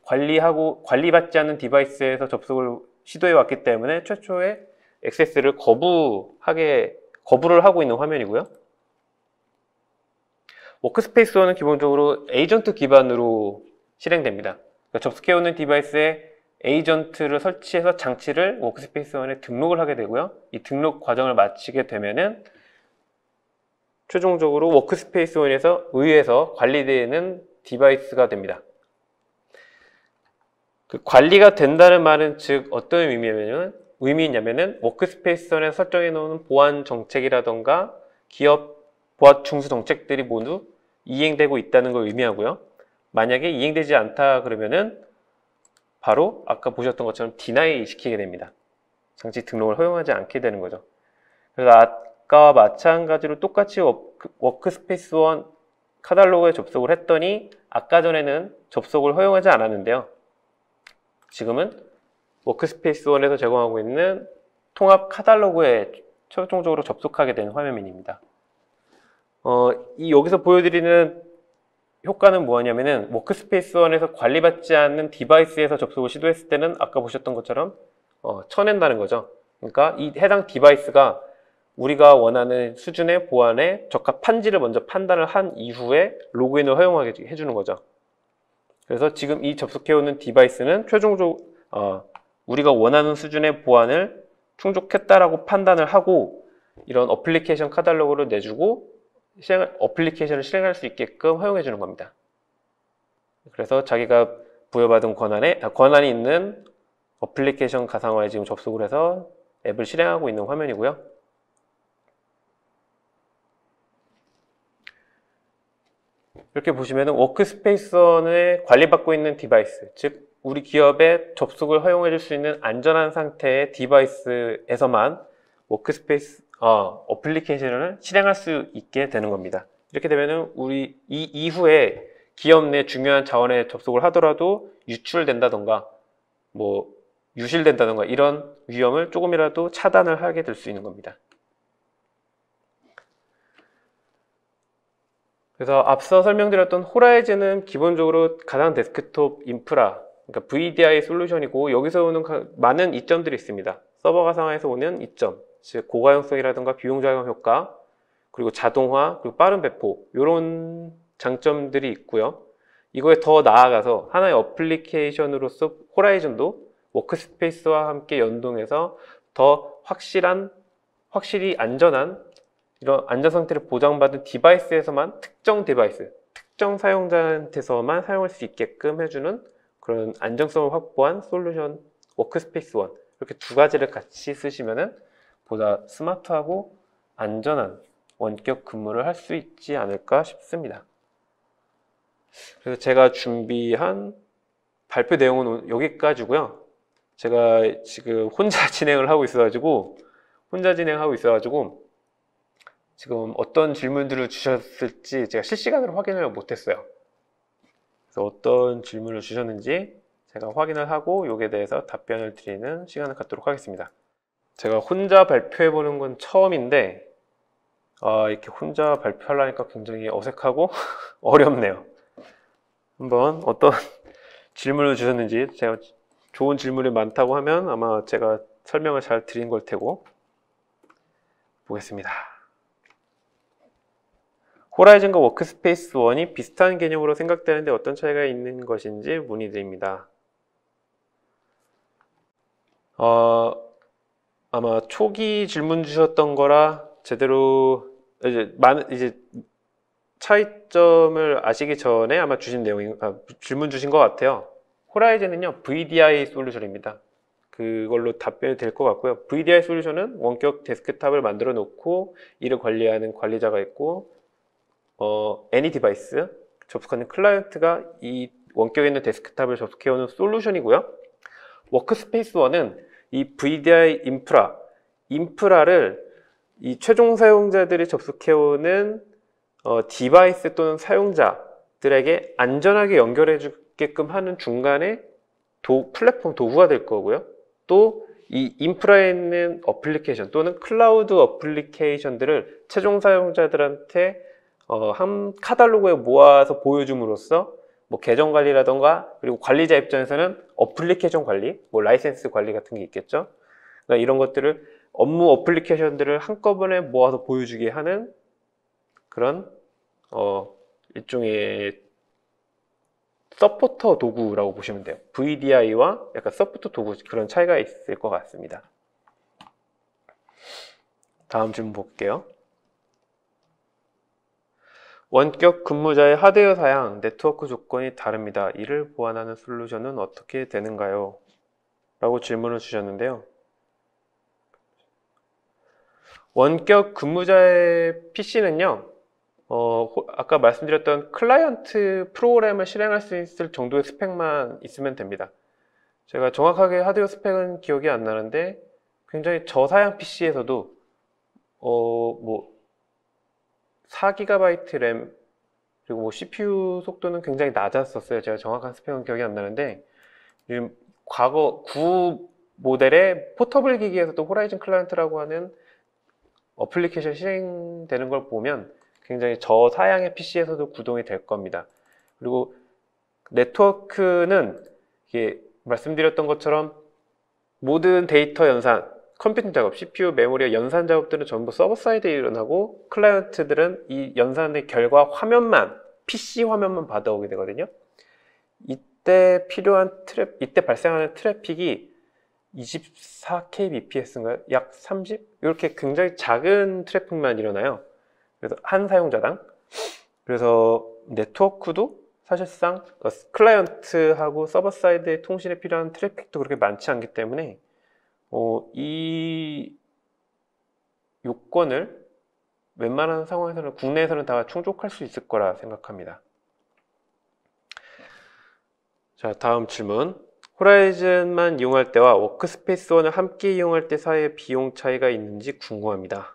관리받지 않는 디바이스에서 접속을 시도해 왔기 때문에 최초에 액세스를 거부를 하고 있는 화면이고요. 워크스페이스1은 기본적으로 에이전트 기반으로 실행됩니다. 그러니까 접속해오는 디바이스에 에이전트를 설치해서 장치를 워크스페이스1에 등록을 하게 되고요. 이 등록 과정을 마치게 되면은 최종적으로 워크스페이스1에서 의회에서 관리되는 디바이스가 됩니다. 그 관리가 된다는 말은 즉 어떤 의미냐면은 워크스페이스1에서 설정해 놓은 보안 정책이라던가 기업 보안 중수 정책들이 모두 이행되고 있다는 걸 의미하고요. 만약에 이행되지 않다 그러면은 바로 아까 보셨던 것처럼 디나이 시키게 됩니다. 장치 등록을 허용하지 않게 되는 거죠. 그래서 아까와 마찬가지로 똑같이 워크스페이스1 카탈로그에 접속을 했더니 아까 전에는 접속을 허용하지 않았는데요. 지금은 워크스페이스1에서 제공하고 있는 통합 카탈로그에 최종적으로 접속하게 된 화면입니다. 여기서 보여드리는 효과는 뭐냐면은 워크스페이스 원에서 관리받지 않는 디바이스에서 접속을 시도했을 때는 아까 보셨던 것처럼 쳐낸다는 거죠. 그러니까 이 해당 디바이스가 우리가 원하는 수준의 보안에 적합한지를 먼저 판단을 한 이후에 로그인을 허용하게 해주는 거죠. 그래서 지금 이 접속해오는 디바이스는 최종적으로 우리가 원하는 수준의 보안을 충족했다라고 판단을 하고 이런 어플리케이션 카탈로그를 내주고 어플리케이션을 실행할 수 있게끔 허용해 주는 겁니다. 그래서 자기가 부여받은 권한이 있는 어플리케이션 가상화에 지금 접속을 해서 앱을 실행하고 있는 화면이고요. 이렇게 보시면 워크스페이스원에 관리받고 있는 디바이스, 즉 우리 기업에 접속을 허용해 줄 수 있는 안전한 상태의 디바이스에서만 워크스페이스 어플리케이션을 실행할 수 있게 되는 겁니다. 이렇게 되면은 우리 이 이후에 기업 내 중요한 자원에 접속을 하더라도 유출된다던가 뭐 유실된다던가 이런 위험을 조금이라도 차단을 하게 될 수 있는 겁니다. 그래서 앞서 설명드렸던 호라이즌은 기본적으로 가상 데스크톱 인프라, 그러니까 VDI 솔루션이고 여기서 오는 많은 이점들이 있습니다. 서버 가상화에서 오는 이점, 즉 고가용성이라든가 비용 절감 효과, 그리고 자동화, 그리고 빠른 배포 이런 장점들이 있고요. 이거에 더 나아가서 하나의 어플리케이션으로서 호라이즌도 워크스페이스와 함께 연동해서 더 확실히 안전한 이런 안전 상태를 보장받은 디바이스에서만 특정 디바이스, 특정 사용자한테서만 사용할 수 있게끔 해주는 그런 안정성을 확보한 솔루션 워크스페이스 원, 이렇게 두 가지를 같이 쓰시면은 보다 스마트하고 안전한 원격 근무를 할 수 있지 않을까 싶습니다. 그래서 제가 준비한 발표 내용은 여기까지고요. 제가 지금 혼자 진행을 하고 있어가지고 지금 어떤 질문들을 주셨을지 제가 실시간으로 확인을 못했어요. 그래서 어떤 질문을 주셨는지 제가 확인을 하고 여기에 대해서 답변을 드리는 시간을 갖도록 하겠습니다. 제가 혼자 발표해보는 건 처음인데 이렇게 혼자 발표하려니까 굉장히 어색하고 어렵네요. 한번 어떤 질문을 주셨는지, 제가 좋은 질문이 많다고 하면 아마 제가 설명을 잘 드린 걸 테고 보겠습니다. 호라이즌과 워크스페이스 원이 비슷한 개념으로 생각되는데 어떤 차이가 있는 것인지 문의드립니다. 아마 초기 질문 주셨던 거라 제대로 이제 차이점을 아시기 전에 아마 질문 주신 것 같아요. 호라이즌은요 VDI 솔루션입니다. 그걸로 답변이 될 것 같고요. VDI 솔루션은 원격 데스크탑을 만들어 놓고 이를 관리하는 관리자가 있고 애니 디바이스 접속하는 클라이언트가 이 원격에 있는 데스크탑을 접속해오는 솔루션이고요. 워크스페이스 원은 이 VDI 인프라를 이 최종 사용자들이 접속해오는 디바이스 또는 사용자들에게 안전하게 연결해 주게끔 하는 중간에 플랫폼 도구가 될 거고요. 또 이 인프라에 있는 어플리케이션 또는 클라우드 어플리케이션들을 최종 사용자들한테 한 카탈로그에 모아서 보여줌으로써 뭐 계정 관리라던가 그리고 관리자 입장에서는 어플리케이션 관리, 뭐 라이센스 관리 같은 게 있겠죠. 그러니까 이런 것들을 업무 어플리케이션들을 한꺼번에 모아서 보여주게 하는 그런 일종의 서포터 도구라고 보시면 돼요. VDI와 약간 서포터 도구 그런 차이가 있을 것 같습니다. 다음 질문 볼게요. 원격 근무자의 하드웨어 사양, 네트워크 조건이 다릅니다. 이를 보완하는 솔루션은 어떻게 되는가요? 라고 질문을 주셨는데요. 원격 근무자의 PC는요, 아까 말씀드렸던 클라이언트 프로그램을 실행할 수 있을 정도의 스펙만 있으면 됩니다. 제가 정확하게 하드웨어 스펙은 기억이 안 나는데 굉장히 저사양 PC에서도 뭐 4GB 램 그리고 뭐 CPU 속도는 굉장히 낮았었어요. 제가 정확한 스펙은 기억이 안 나는데 지금 과거 구 모델의 포터블 기기에서도 호라이즌 클라이언트라고 하는 어플리케이션 실행되는 걸 보면 굉장히 저사양의 PC에서도 구동이 될 겁니다. 그리고 네트워크는 이게 말씀드렸던 것처럼 모든 데이터 연산, 컴퓨팅 작업, CPU, 메모리와 연산 작업들은 전부 서버 사이드에 일어나고 클라이언트들은 이 연산의 결과 화면만, PC 화면만 받아오게 되거든요. 이때 이때 발생하는 트래픽이 24kbps인가요? 약 30? 이렇게 굉장히 작은 트래픽만 일어나요. 그래서 한 사용자당. 그래서 네트워크도 사실상 클라이언트하고 서버 사이드의 통신에 필요한 트래픽도 그렇게 많지 않기 때문에 이 요건을 웬만한 상황에서는 국내에서는 다 충족할 수 있을 거라 생각합니다. 자, 다음 질문. 호라이즌만 이용할 때와 워크스페이스1을 함께 이용할 때 사이에 비용 차이가 있는지 궁금합니다.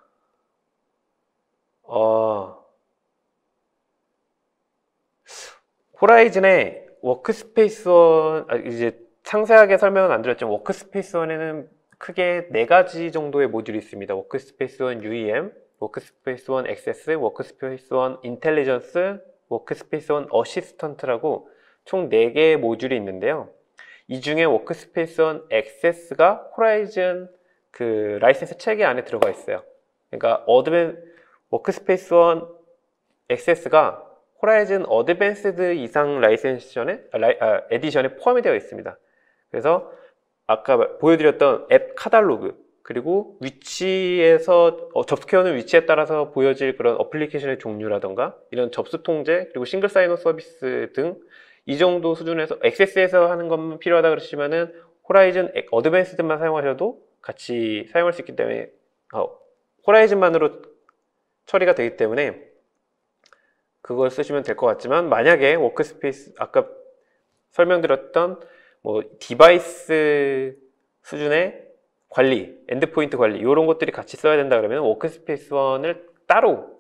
호라이즌의 워크스페이스1, 이제 상세하게 설명은 안 드렸지만 워크스페이스1에는 크게 4가지 정도의 모듈이 있습니다. 워크스페이스1 UEM, 워크스페이스1 액세스, 워크스페이스1 인텔리전스, 워크스페이스1 어시스턴트라고 총 4개의 모듈이 있는데요. 이 중에 워크스페이스1 액세스가 호라이즌 그 라이센스 체계 안에 들어가 있어요. 그러니까 워크스페이스1 액세스가 호라이즌 어드밴스드 이상 에디션에 포함이 되어 있습니다. 그래서 아까 보여드렸던 앱 카탈로그, 그리고 위치에서 접속해오는 위치에 따라서 보여질 그런 어플리케이션의 종류라던가 이런 접수 통제, 그리고 싱글 사인온 서비스 등 이 정도 수준에서 액세스에서 하는 것만 필요하다 그러시면은 호라이즌 어드밴스드만 사용하셔도 같이 사용할 수 있기 때문에 호라이즌만으로 처리가 되기 때문에 그걸 쓰시면 될 것 같지만, 만약에 워크스페이스 아까 설명드렸던 뭐 디바이스 수준의 관리, 엔드포인트 관리 이런 것들이 같이 써야 된다 그러면 워크스페이스1을 따로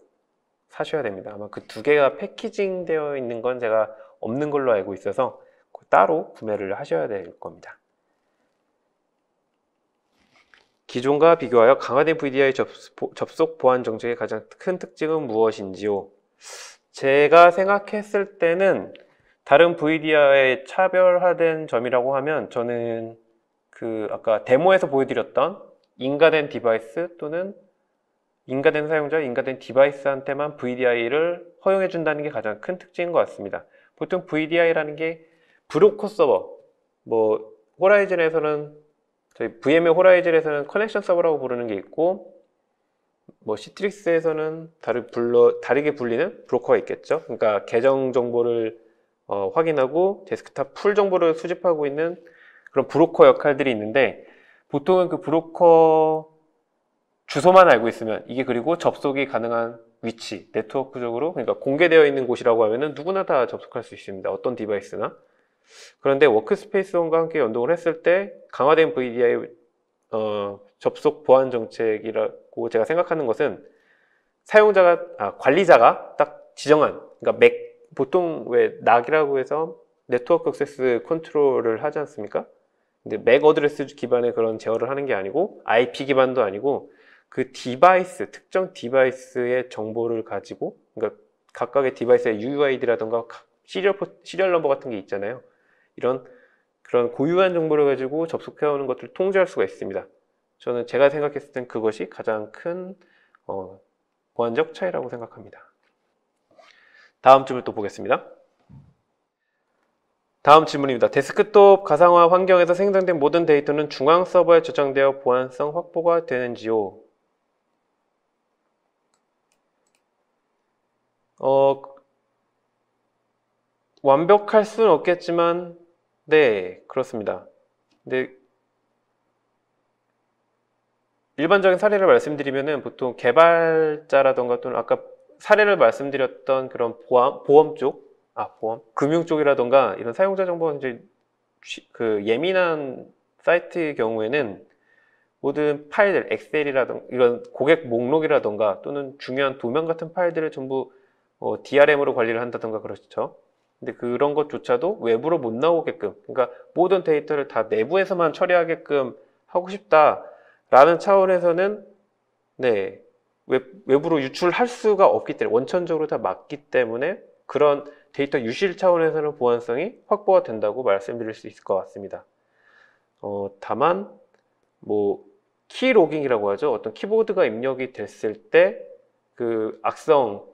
사셔야 됩니다. 아마 그 2개가 패키징 되어 있는 건 제가 없는 걸로 알고 있어서 따로 구매를 하셔야 될 겁니다. 기존과 비교하여 강화된 VDI 접속 보안 정책의 가장 큰 특징은 무엇인지요? 제가 생각했을 때는 다른 VDI의 차별화된 점이라고 하면 저는 아까 데모에서 보여드렸던 인가된 디바이스 또는 인가된 사용자, 인가된 디바이스한테만 VDI를 허용해준다는 게 가장 큰 특징인 것 같습니다. 보통 VDI라는 게 브로커 서버, 뭐 호라이즌에서는 저희 VMware 호라이즌에서는 커넥션 서버라고 부르는 게 있고, 뭐 시트릭스에서는 다르게 불리는 브로커가 있겠죠. 그러니까 계정 정보를 확인하고 데스크탑 풀 정보를 수집하고 있는 그런 브로커 역할들이 있는데, 보통은 그 브로커 주소만 알고 있으면 이게, 그리고 접속이 가능한 위치, 네트워크적으로, 그러니까 공개되어 있는 곳이라고 하면은 누구나 다 접속할 수 있습니다. 어떤 디바이스나. 그런데 워크스페이스1과 함께 연동을 했을 때 강화된 VDI 접속 보안 정책이라고 제가 생각하는 것은 관리자가 딱 지정한, 그러니까 보통 왜 NAC이라고 해서 네트워크 액세스 컨트롤을 하지 않습니까? 근데 맥 어드레스 기반의 그런 제어를 하는 게 아니고 IP 기반도 아니고 그 특정 디바이스의 정보를 가지고, 그러니까 각각의 디바이스의 UUID라던가 시리얼 넘버 같은 게 있잖아요. 그런 고유한 정보를 가지고 접속해오는 것들을 통제할 수가 있습니다. 제가 생각했을 땐 그것이 가장 큰 보안적 차이라고 생각합니다. 다음 질문 또 보겠습니다. 다음 질문입니다. 데스크톱 가상화 환경에서 생성된 모든 데이터는 중앙 서버에 저장되어 보안성 확보가 되는지요? 완벽할 수는 없겠지만 네, 그렇습니다. 근데 일반적인 사례를 말씀드리면은 보통 개발자라던가 또는 아까 사례를 말씀드렸던 그런 금융 쪽이라던가 이런 사용자 정보가 굉장히 예민한 사이트의 경우에는 모든 파일들, 엑셀이라던가 이런 고객 목록이라던가 또는 중요한 도면 같은 파일들을 전부 DRM으로 관리를 한다던가 그렇죠. 근데 그런 것조차도 외부로 못 나오게끔, 그러니까 모든 데이터를 다 내부에서만 처리하게끔 하고 싶다라는 차원에서는 네, 외부로 유출할 수가 없기 때문에, 원천적으로 다 막기 때문에 그런 데이터 유실 차원에서는 보안성이 확보가 된다고 말씀드릴 수 있을 것 같습니다. 다만 뭐 키로깅이라고 하죠. 어떤 키보드가 입력이 됐을 때 그 악성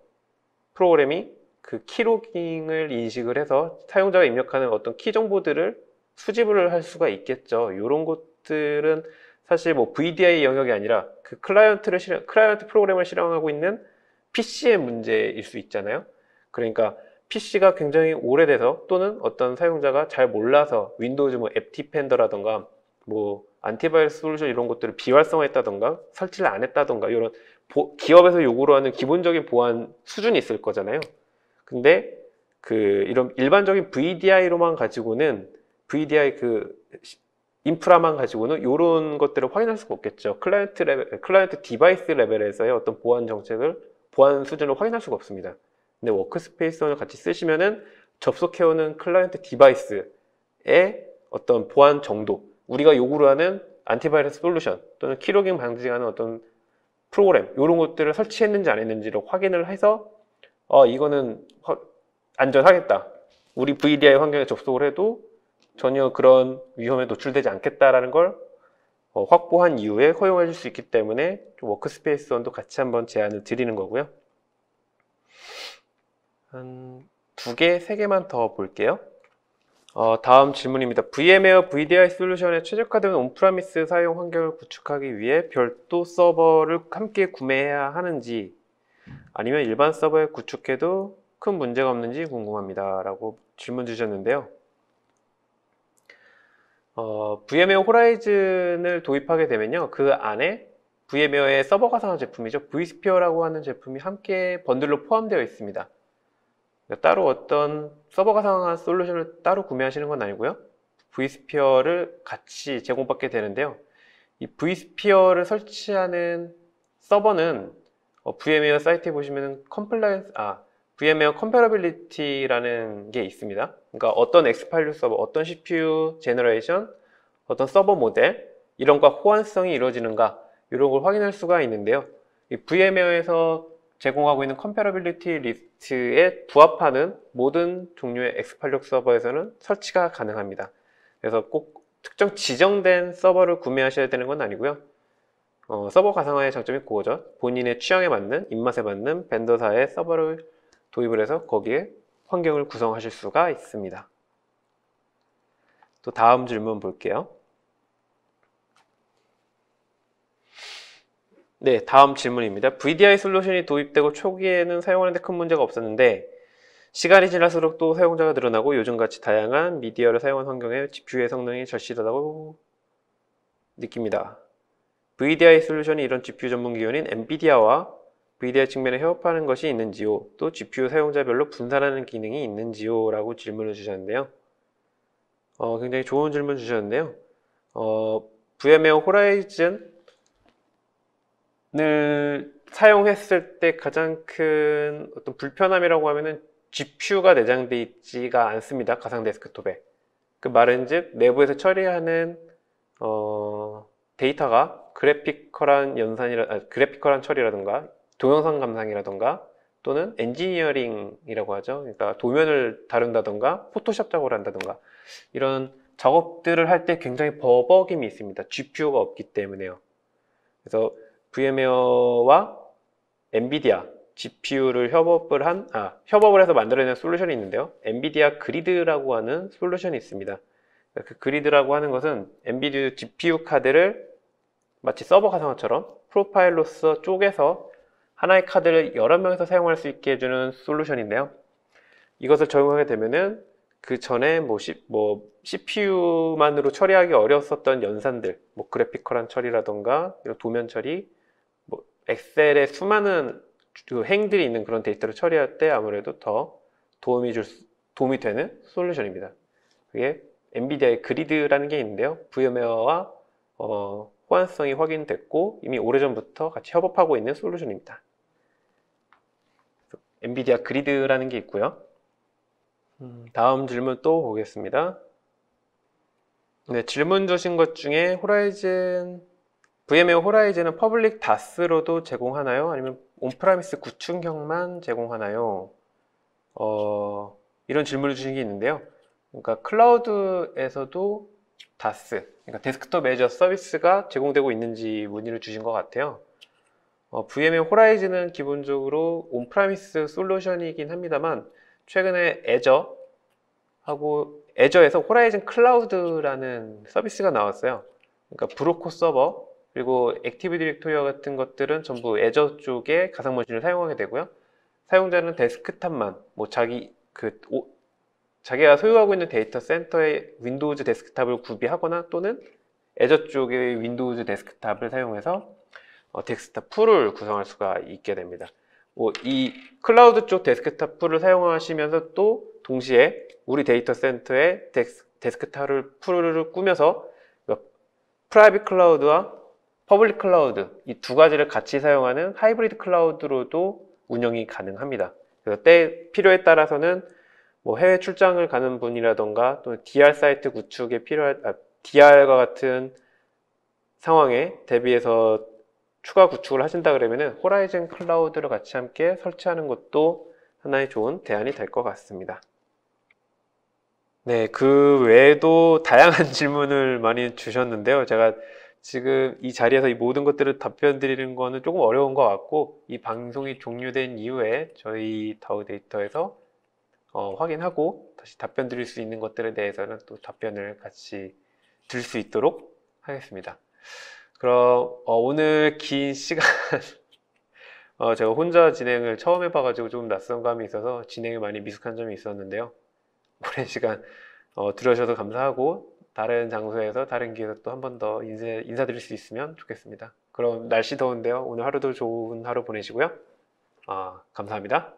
프로그램이 그 키로깅을 인식을 해서 사용자가 입력하는 어떤 키 정보들을 수집을 할 수가 있겠죠. 이런 것들은 사실 뭐 VDI 영역이 아니라 그 클라이언트 프로그램을 실행하고 있는 PC의 문제일 수 있잖아요. 그러니까 PC가 굉장히 오래돼서 또는 어떤 사용자가 잘 몰라서 윈도우즈 뭐 앱 디펜더라던가 뭐 안티바이러스 솔루션 이런 것들을 비활성화했다던가 설치를 안 했다던가 이런 기업에서 요구로 하는 기본적인 보안 수준이 있을 거잖아요. 근데 이런 일반적인 VDI로만 가지고는 VDI 인프라만 가지고는 이런 것들을 확인할 수가 없겠죠. 클라이언트 디바이스 레벨에서의 어떤 보안 수준을 확인할 수가 없습니다. 근데 워크스페이스원을 같이 쓰시면은 접속해오는 클라이언트 디바이스의 어떤 보안 정도, 우리가 요구를 하는 안티바이러스 솔루션 또는 키로깅 방지하는 어떤 프로그램 이런 것들을 설치했는지 안 했는지를 확인을 해서 이거는 안전하겠다. 우리 VDI 환경에 접속을 해도 전혀 그런 위험에 노출되지 않겠다라는 걸 확보한 이후에 허용해 줄 수 있기 때문에 워크스페이스원도 같이 한번 제안을 드리는 거고요. 한 2개, 3개만 더 볼게요. 다음 질문입니다. VM웨어 VDI 솔루션에 최적화된 온프라미스 사용 환경을 구축하기 위해 별도 서버를 함께 구매해야 하는지 아니면 일반 서버에 구축해도 큰 문제가 없는지 궁금합니다. 라고 질문 주셨는데요. VM웨어 호라이즌을 도입하게 되면요. 그 안에 VM웨어의 서버 가상화 제품이죠. vSphere라고 하는 제품이 함께 번들로 포함되어 있습니다. 따로 어떤 서버 가상화 솔루션을 따로 구매하시는 건 아니고요. vSphere를 같이 제공받게 되는데요. 이 vSphere를 설치하는 서버는 VM웨어 사이트에 보시면 VM웨어 컴패러빌리티라는 게 있습니다. 그러니까 어떤 X86 서버, 어떤 CPU 제너레이션, 어떤 서버 모델 이런 과 호환성이 이루어지는가 이런 걸 확인할 수가 있는데요. 이 VM웨어에서 제공하고 있는 컴패러빌리티 리스트에 부합하는 모든 종류의 X86 서버에서는 설치가 가능합니다. 그래서 꼭 특정 지정된 서버를 구매하셔야 되는 건 아니고요. 서버 가상화의 장점이 그거죠. 본인의 취향에 맞는, 입맛에 맞는 벤더사의 서버를 도입을 해서 거기에 환경을 구성하실 수가 있습니다. 또 다음 질문 볼게요. 네, 다음 질문입니다. VDI 솔루션이 도입되고 초기에는 사용하는데 큰 문제가 없었는데 시간이 지날수록 또 사용자가 늘어나고 요즘같이 다양한 미디어를 사용한 환경에 GPU의 성능이 절실하다고 느낍니다. VDI 솔루션이 이런 GPU 전문 기업인 엔비디아와 VDI 측면에 협업하는 것이 있는지요? 또 GPU 사용자별로 분산하는 기능이 있는지요? 라고 질문을 주셨는데요. 굉장히 좋은 질문 주셨는데요. VM웨어 호라이즌을 사용했을 때 가장 큰 어떤 불편함이라고 하면은 GPU가 내장되어 있지가 않습니다. 가상 데스크톱에. 그 말은즉 내부에서 처리하는 데이터가 그래피컬한 처리라든가 동영상 감상이라든가 또는 엔지니어링이라고 하죠. 그러니까 도면을 다룬다든가 포토샵 작업을 한다든가 이런 작업들을 할 때 굉장히 버벅임이 있습니다. GPU가 없기 때문에요. 그래서 VM웨어와 엔비디아 GPU를 협업을 해서 만들어낸 솔루션이 있는데요. 엔비디아 그리드라고 하는 솔루션이 있습니다. 그 그리드라고 하는 것은 엔비디아 GPU 카드를 마치 서버 가상화처럼 프로파일로서 쪼개서 하나의 카드를 여러 명에서 사용할 수 있게 해주는 솔루션인데요. 이것을 적용하게 되면은 그 전에 CPU만으로 처리하기 어려웠었던 연산들, 그래피컬한 처리라던가 이런 도면 처리, 엑셀에 수많은 행들이 있는 그런 데이터를 처리할 때 아무래도 더 도움이 되는 솔루션입니다. 그게 엔비디아의 그리드라는 게 있는데요. VM웨어와 호환성이 확인됐고 이미 오래전부터 같이 협업하고 있는 솔루션입니다. 엔비디아 그리드라는 게 있고요. 다음 질문 또 보겠습니다. 네, 질문 주신 것 중에 VM웨어 호라이즌은 퍼블릭 다스로도 제공하나요? 아니면 온프라미스 구축형만 제공하나요? 이런 질문을 주신 게 있는데요. 그러니까 클라우드에서도 다스, 그러니까 데스크톱 애저 서비스가 제공되고 있는지 문의를 주신 것 같아요. VMware 호라이즌은 기본적으로 온프라미스 솔루션이긴 합니다만 최근에 애저하고 애저에서 호라이즌 클라우드라는 서비스가 나왔어요. 그러니까 브로코 서버 그리고 액티브 디렉토리와 같은 것들은 전부 애저 쪽에 가상머신을 사용하게 되고요. 사용자는 데스크탑만 자기가 소유하고 있는 데이터 센터의 윈도우즈 데스크탑을 구비하거나 또는 애저 쪽의 윈도우즈 데스크탑을 사용해서 데스크탑 풀을 구성할 수가 있게 됩니다. 이 클라우드 쪽 데스크탑 풀을 사용하시면서 또 동시에 우리 데이터 센터에 데스크탑 풀을 꾸며서 프라이빗 클라우드와 퍼블릭 클라우드 이 두 가지를 같이 사용하는 하이브리드 클라우드로도 운영이 가능합니다. 그래서 필요에 따라서는 해외 출장을 가는 분이라던가 또 DR 사이트 구축에 DR과 같은 상황에 대비해서 추가 구축을 하신다 그러면은 호라이즌 클라우드를 같이 함께 설치하는 것도 하나의 좋은 대안이 될 것 같습니다. 네, 그 외에도 다양한 질문을 많이 주셨는데요. 제가 지금 이 자리에서 이 모든 것들을 답변 드리는 거는 조금 어려운 것 같고 이 방송이 종료된 이후에 저희 다우데이터에서 확인하고 다시 답변 드릴 수 있는 것들에 대해서는 또 답변을 같이 드릴 수 있도록 하겠습니다. 그럼 오늘 긴 시간 제가 혼자 진행을 처음 해봐가지고 좀 낯선 감이 있어서 진행에 많이 미숙한 점이 있었는데요. 오랜 시간 들어주셔서 감사하고 다른 장소에서 다른 기회에서 또 한 번 더 인사드릴 수 있으면 좋겠습니다. 그럼 날씨 더운데요. 오늘 하루도 좋은 하루 보내시고요. 감사합니다.